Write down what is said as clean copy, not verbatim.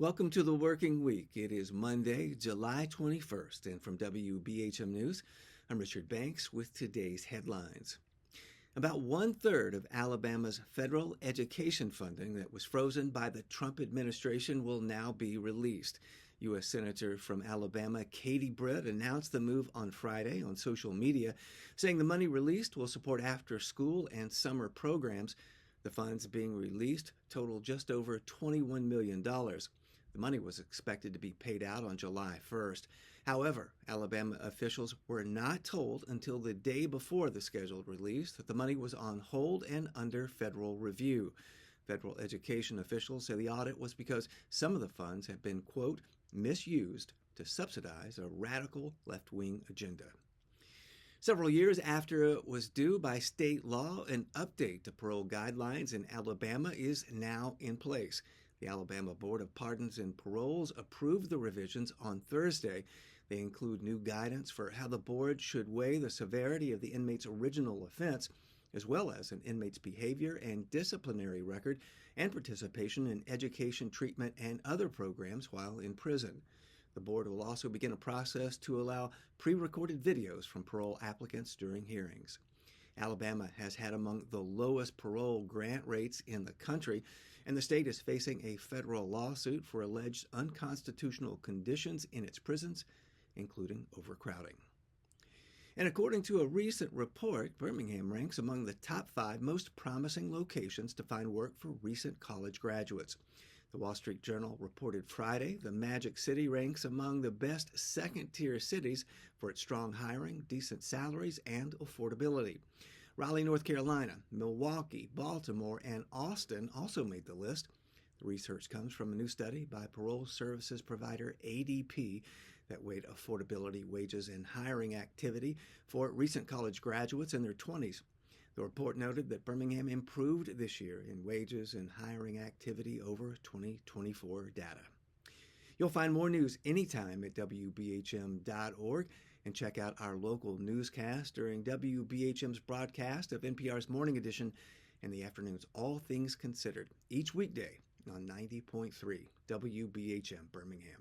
Welcome to the working week. It is Monday, July 21st, and from WBHM News, I'm Richard Banks with today's headlines. About one-third of Alabama's federal education funding that was frozen by the Trump administration will now be released. U.S. Senator from Alabama Katie Britt announced the move on Friday on social media, saying the money released will support after-school and summer programs. The funds being released total just over $21 million. The money was expected to be paid out on July 1st. However, Alabama officials were not told until the day before the scheduled release that the money was on hold and under federal review. Federal education officials say the audit was because some of the funds have been, quote, misused to subsidize a radical left-wing agenda. Several years after it was due by state law, an update to parole guidelines in Alabama is now in place. The Alabama Board of Pardons and Paroles approved the revisions on Thursday. They include new guidance for how the board should weigh the severity of the inmate's original offense, as well as an inmate's behavior and disciplinary record and participation in education, treatment, and other programs while in prison. The board will also begin a process to allow pre-recorded videos from parole applicants during hearings. Alabama has had among the lowest parole grant rates in the country, and the state is facing a federal lawsuit for alleged unconstitutional conditions in its prisons, including overcrowding. And according to a recent report, Birmingham ranks among the top 5 most promising locations to find work for recent college graduates. The Wall Street Journal reported Friday the Magic City ranks among the best second-tier cities for its strong hiring, decent salaries, and affordability. Raleigh, North Carolina, Milwaukee, Baltimore, and Austin also made the list. The research comes from a new study by parole services provider ADP that weighed affordability, wages, and hiring activity for recent college graduates in their 20s. The report noted that Birmingham improved this year in wages and hiring activity over 2024 data. You'll find more news anytime at WBHM.org and check out our local newscast during WBHM's broadcast of NPR's Morning Edition and the afternoon's All Things Considered each weekday on 90.3 WBHM Birmingham.